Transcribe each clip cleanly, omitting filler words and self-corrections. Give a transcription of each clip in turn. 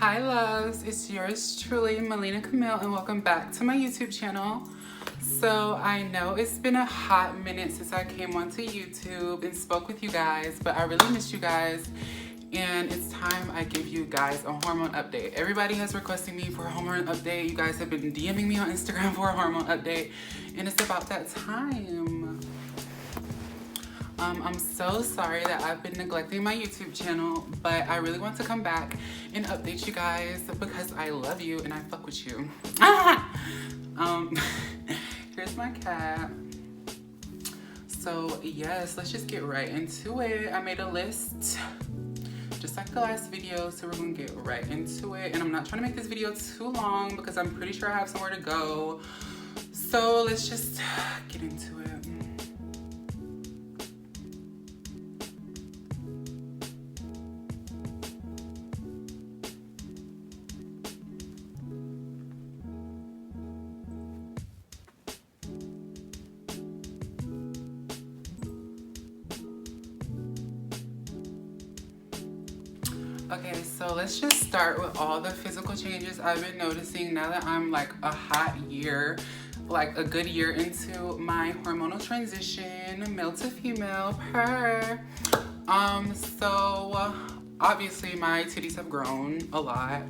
Hi loves, it's yours truly, Mileena Camille, and welcome back to my YouTube channel. So I know it's been a hot minute since I came onto YouTube and spoke with you guys, but I really missed you guys, and it's time I give you guys a hormone update. Everybody has requested me for a hormone update. You guys have been DMing me on Instagram for a hormone update, and it's about that time. I'm so sorry that I've been neglecting my YouTube channel, but I really want to come back and update you guys because I love you and I fuck with you. Here's my cat. So yes, let's just get right into it. I made a list just like the last video, so we're gonna get right into it. And I'm not trying to make this video too long because I'm pretty sure I have somewhere to go. So let's just get into it. Okay, so let's just start with all the physical changes I've been noticing now that I'm like a hot year, like a good year into my hormonal transition, male to female, so obviously my titties have grown a lot.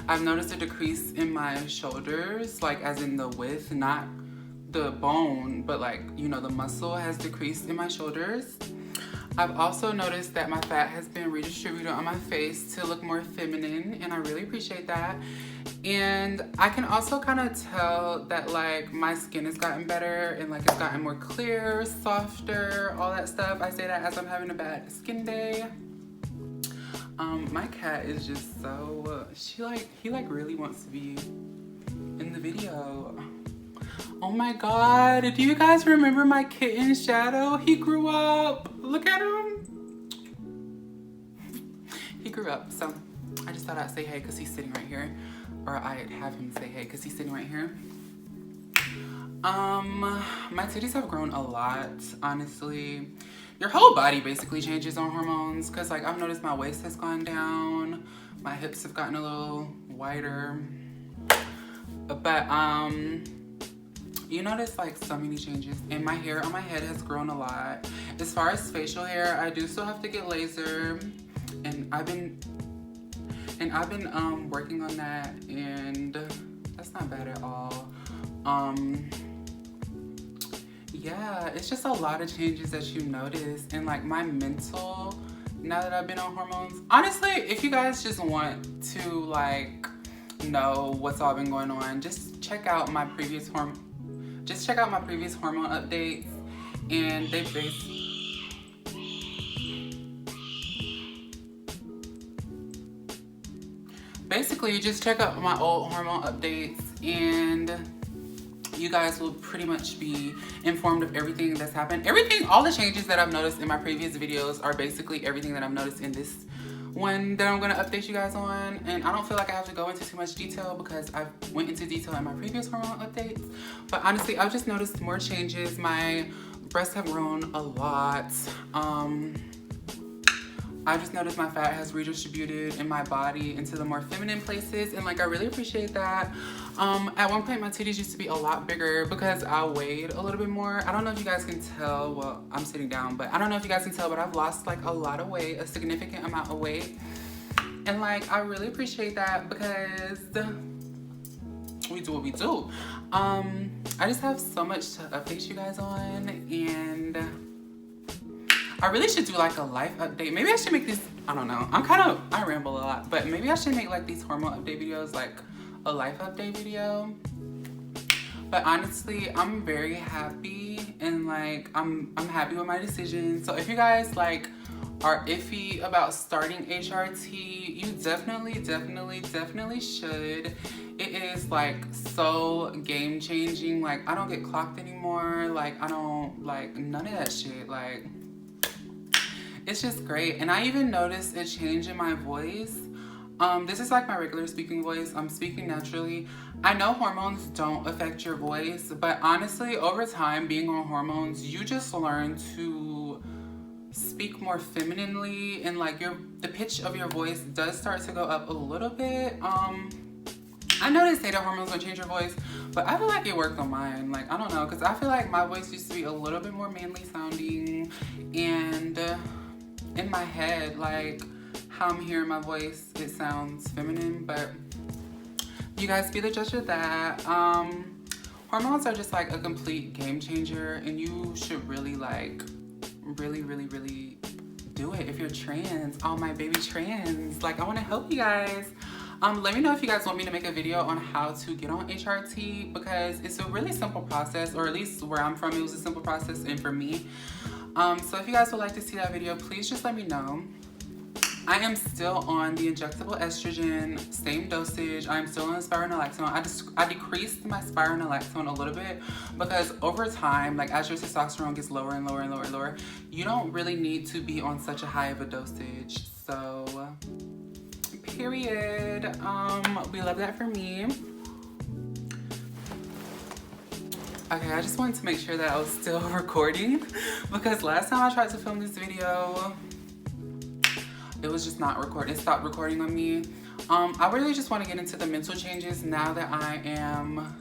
I've noticed a decrease in my shoulders, like as in the width, not the bone, but like, you know, the muscle has decreased in my shoulders. I've also noticed that my fat has been redistributed on my face to look more feminine, and I really appreciate that. And I can also kind of tell that like my skin has gotten better and like it's gotten more clear, softer, all that stuff. I say that as I'm having a bad skin day. My cat is just so, he really wants to be in the video. Oh my God, do you guys remember my kitten Shadow? He grew up. Look at him. He grew up, so I just thought I'd say hey because he's sitting right here. Or I'd have him say hey because he's sitting right here. My titties have grown a lot, honestly. Your whole body basically changes on hormones because like I've noticed my waist has gone down. My hips have gotten a little wider. But you notice like so many changes, and my hair on my head has grown a lot. As far as facial hair, I do still have to get laser, and I've been working on that, and that's not bad at all. Yeah, it's just a lot of changes that you notice, and like my mental, now that I've been on hormones, honestly, if you guys just want to like know what's all been going on, just check out my previous hormone updates, and basically just check out my old hormone updates, and you guys will pretty much be informed of everything that's happened. All the changes that I've noticed in my previous videos are basically everything that I've noticed in this one that I'm gonna update you guys on. And I don't feel like I have to go into too much detail because I went into detail in my previous hormone updates. But honestly, I've just noticed more changes. My breasts have grown a lot. I just noticed my fat has redistributed in my body into the more feminine places, and like I really appreciate that. At one point my titties used to be a lot bigger because I weighed a little bit more. I don't know if you guys can tell, well, I'm sitting down, but I don't know if you guys can tell, but I've lost like a lot of weight, a significant amount of weight. And like I really appreciate that because we do what we do. I just have so much to update you guys on, and I really should do like a life update. Maybe I should make this, I don't know. I ramble a lot, but maybe I should make like these hormone update videos like a life update video. But honestly, I'm very happy, and like I'm happy with my decision. So if you guys like are iffy about starting HRT, you definitely should. It is like so game changing. Like I don't get clocked anymore. Like I don't like none of that shit. Like it's just great. And I even noticed a change in my voice. This is like my regular speaking voice. I'm speaking naturally. I know hormones don't affect your voice, but honestly, over time being on hormones, you just learn to speak more femininely, and like the pitch of your voice does start to go up a little bit. I know they say that hormones don't change your voice, but I feel like it worked on mine. Like, I don't know, because I feel like my voice used to be a little bit more manly sounding, and in my head, like how I'm hearing my voice, it sounds feminine, but you guys be the judge of that. Hormones are just like a complete game changer, and you should really like really do it if you're trans. Oh, my baby trans, like I want to help you guys. Let me know if you guys want me to make a video on how to get on HRT, because it's a really simple process, or at least where I'm from it was a simple process, and for me. So if you guys would like to see that video, please just let me know. I am still on the injectable estrogen, same dosage. I'm still on spironolactone. I decreased my spironolactone a little bit because over time, like as your testosterone gets lower and lower and lower and lower, you don't really need to be on such a high of a dosage. So, period. We love that for me. Okay, I just wanted to make sure that I was still recording, because last time I tried to film this video, it was just not recording. It stopped recording on me. I really just want to get into the mental changes now that I am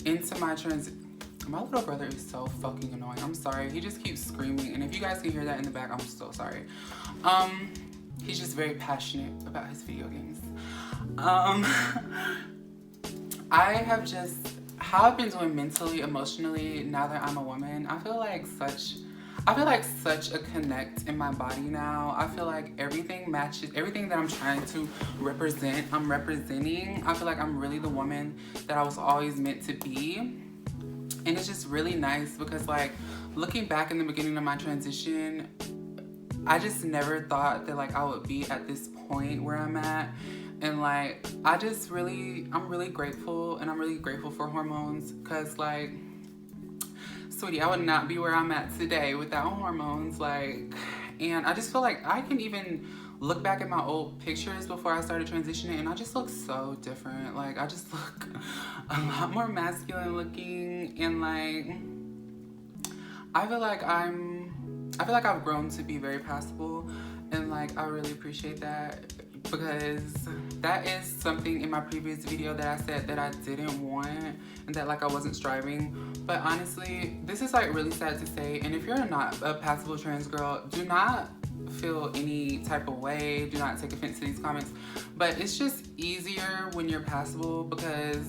into my My little brother is so fucking annoying. I'm sorry. He just keeps screaming. And if you guys can hear that in the back, I'm so sorry. He's just very passionate about his video games. I have just, how I've been doing mentally, emotionally, now that I'm a woman, I feel like such a connect in my body now. I feel like everything matches, everything that I'm trying to represent, I'm representing. I feel like I'm really the woman that I was always meant to be. And it's just really nice because, like, looking back in the beginning of my transition, I just never thought that, like, I would be at this point where I'm at. And, like, I'm really grateful, and I'm really grateful for hormones, because, like, sweetie, I would not be where I'm at today without hormones. Like, and I just feel like I can even look back at my old pictures before I started transitioning, and I just look so different. Like, I just look a lot more masculine looking, and like I feel like I've grown to be very passable, and like I really appreciate that, because that is something in my previous video that I said that I didn't want, and that like I wasn't striving. But honestly, this is like really sad to say, and if you're not a passable trans girl, do not feel any type of way, do not take offense to these comments, but it's just easier when you're passable, because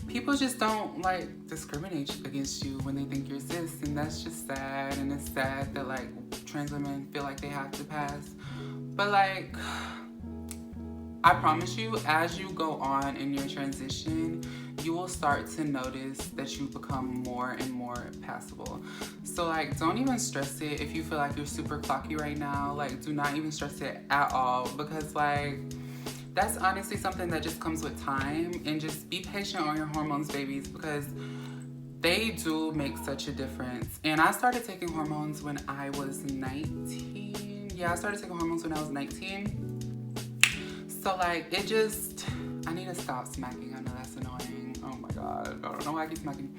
people just don't like discriminate against you when they think you're cis, and that's just sad. And it's sad that like trans women feel like they have to pass. But like, I promise you, as you go on in your transition, you will start to notice that you become more and more passable. So like, don't even stress it if you feel like you're super clocky right now. Like, do not even stress it at all, because like, that's honestly something that just comes with time. And just be patient on your hormones, babies, because they do make such a difference. And I started taking hormones when I was 19. Yeah, I started taking hormones when I was 19. So like, I need to stop smacking. I know that's annoying. Oh my God, I don't know why I keep smacking.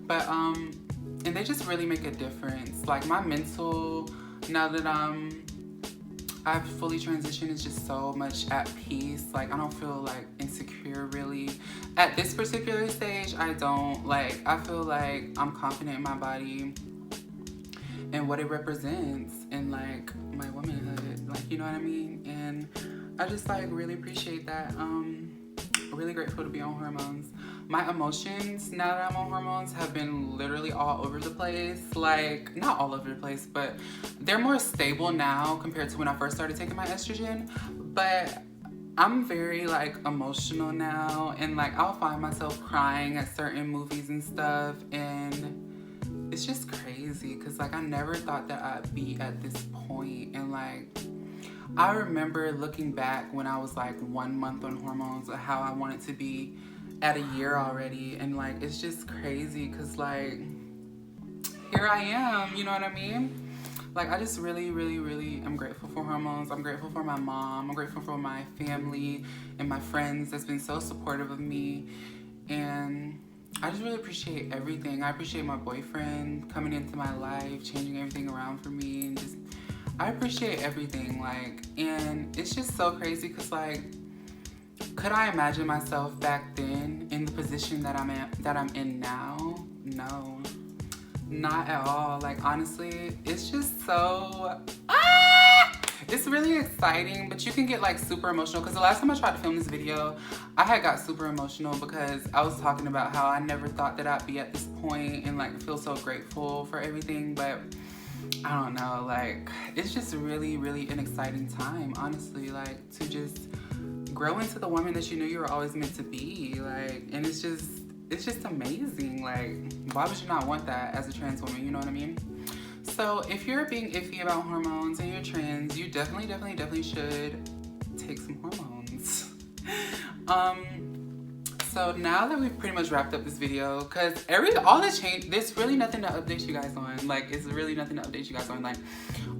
But and they just really make a difference. Like, my mental, now that I've fully transitioned, is just so much at peace. Like, I don't feel like insecure really. At this particular stage, I don't. Like, I feel like I'm confident in my body and what it represents, and like my womanhood, like, you know what I mean? And I just like really appreciate that. Really grateful to be on hormones. My emotions, now that I'm on hormones, have been literally all over the place. Like, not all over the place, but they're more stable now compared to when I first started taking my estrogen. But I'm very like emotional now, and like I'll find myself crying at certain movies and stuff, and it's just crazy because like I never thought that I'd be at this point. And like, I remember looking back when I was like 1 month on hormones, how I wanted to be at a year already. And like, it's just crazy because like, here I am, you know what I mean? Like, I just really am grateful for hormones. I'm grateful for my mom. I'm grateful for my family and my friends that's been so supportive of me. And I just really appreciate everything. I appreciate my boyfriend coming into my life, changing everything around for me, and just I appreciate everything. Like, and it's just so crazy because like, could I imagine myself back then in the position that I'm in now? No, not at all. Like, honestly, it's just so it's really exciting, but you can get like super emotional because the last time I tried to film this video, I had got super emotional because I was talking about how I never thought that I'd be at this point and like feel so grateful for everything. But I don't know, like it's just really, really an exciting time, honestly, like to just grow into the woman that you knew you were always meant to be. Like, and it's just amazing. Like, why would you not want that as a trans woman? You know what I mean? So if you're being iffy about hormones and you're trans, you definitely should take some hormones. So now that we've pretty much wrapped up this video, because all the change, there's really nothing to update you guys on. Like, it's really nothing to update you guys on. Like,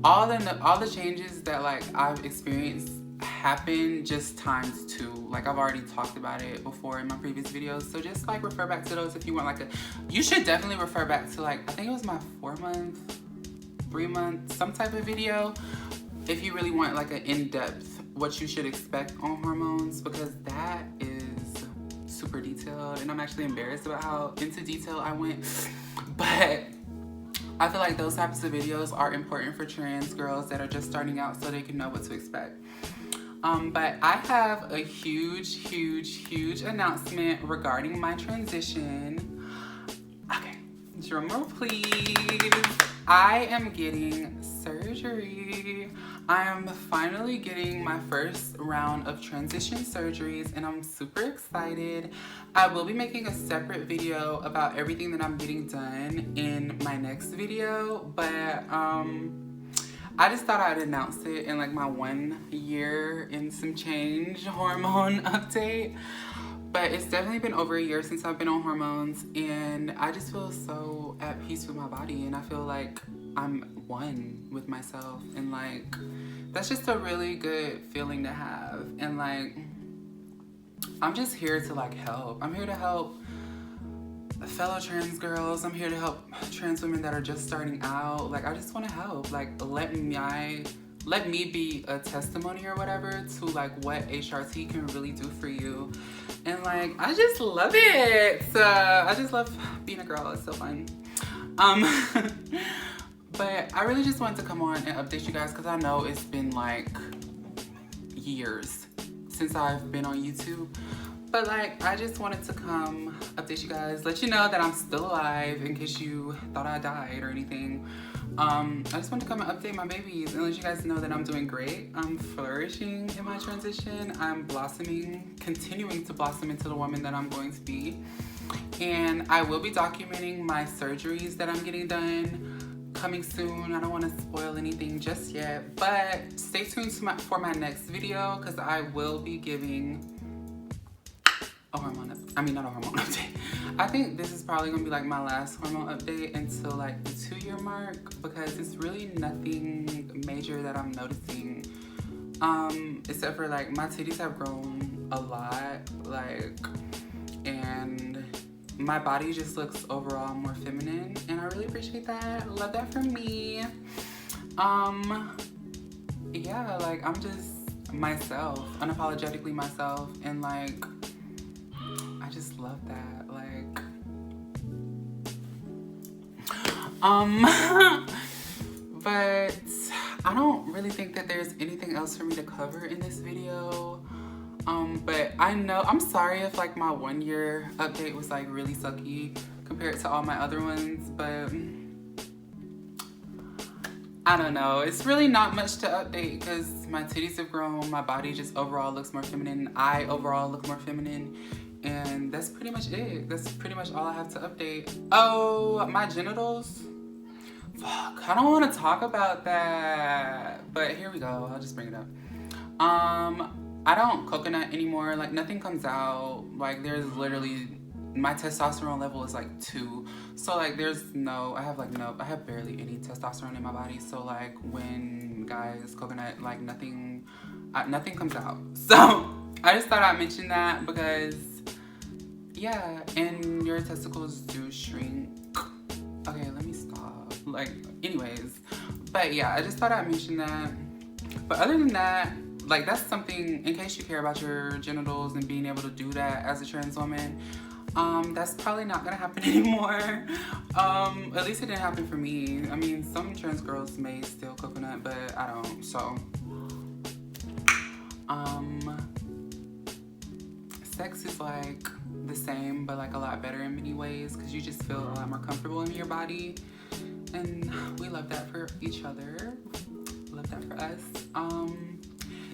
all the changes that like I've experienced happen just times 2. Like, I've already talked about it before in my previous videos. So just like refer back to those if you want you should definitely refer back to like, I think it was my 4-month, 3-month, some type of video if you really want like an in-depth what you should expect on hormones, because that is super detailed and I'm actually embarrassed about how into detail I went. But I feel like those types of videos are important for trans girls that are just starting out so they can know what to expect. But I have a huge announcement regarding my transition. Okay, drum roll please. I am getting surgery. I am finally getting my first round of transition surgeries and I'm super excited. I will be making a separate video about everything that I'm getting done in my next video, but I just thought I'd announce it in like my 1 year and some change hormone update. But it's definitely been over a year since I've been on hormones and I just feel so at peace with my body and I feel like I'm one with myself and like that's just a really good feeling to have. And like I'm just here to like help. I'm here to help fellow trans girls. I'm here to help trans women that are just starting out. Like I just want to help. Like let me be a testimony or whatever to like what HRT can really do for you. And like I just love it. I just love being a girl. It's so fun. But I really just wanted to come on and update you guys because I know it's been like years since I've been on YouTube. But like, I just wanted to come update you guys, let you know that I'm still alive in case you thought I died or anything. I just wanted to come and update my babies and let you guys know that I'm doing great. I'm flourishing in my transition. I'm blossoming, continuing to blossom into the woman that I'm going to be. And I will be documenting my surgeries that I'm getting done coming soon. I don't want to spoil anything just yet, but stay tuned for my next video because I will be giving a hormone not a hormone update. I think this is probably gonna be like my last hormone update until like the 2-year mark because it's really nothing major that I'm noticing. Except for like my titties have grown a lot, like, and my body just looks overall more feminine and I really appreciate that. Love that for me. Yeah, like I'm just myself, unapologetically myself, and like I just love that. Like but I don't really think that there's anything else for me to cover in this video. But I know, I'm sorry if like my 1 year update was like really sucky compared to all my other ones, but I don't know. It's really not much to update because my titties have grown, my body just overall looks more feminine, I overall look more feminine, and that's pretty much it. That's pretty much all I have to update. Oh, my genitals? Fuck, I don't want to talk about that, but here we go. I'll just bring it up. I don't coconut anymore. Like nothing comes out. Like there's literally, my testosterone level is like 2. So like I have barely any testosterone in my body. So like when guys coconut, like nothing comes out. So I just thought I'd mention that because yeah, and your testicles do shrink. Okay, let me stop. Like, anyways, but yeah, I just thought I'd mention that. But other than that, like, that's something, in case you care about your genitals and being able to do that as a trans woman, that's probably not gonna happen anymore. At least it didn't happen for me. I mean, some trans girls may still coconut, but I don't. So, sex is like the same, but like a lot better in many ways, because you just feel a lot more comfortable in your body, and we love that for each other. Love that for us.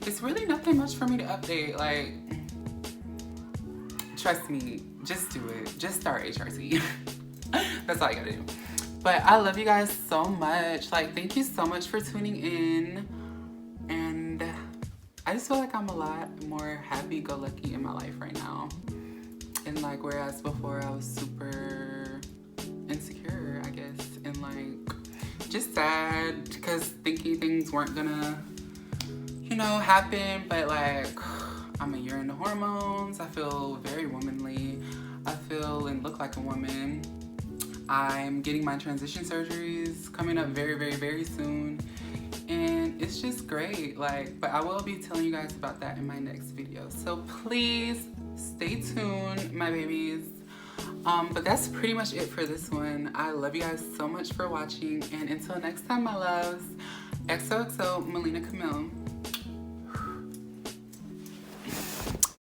It's really nothing much for me to update. Like, trust me, just do it. Just start HRT. That's all you gotta do. But I love you guys so much. Like, thank you so much for tuning in. And I just feel like I'm a lot more happy-go-lucky in my life right now. And like, whereas before I was super insecure, I guess, and like just sad because thinking things weren't gonna, you know, happen. But like, I'm a year into hormones. I feel very womanly. I feel and look like a woman. I'm getting my transition surgeries coming up very, very, very soon. And it's just great. Like, but I will be telling you guys about that in my next video. So please stay tuned, my babies. But that's pretty much it for this one. I love you guys so much for watching. And until next time, my loves, xoxo, Mileena Camille.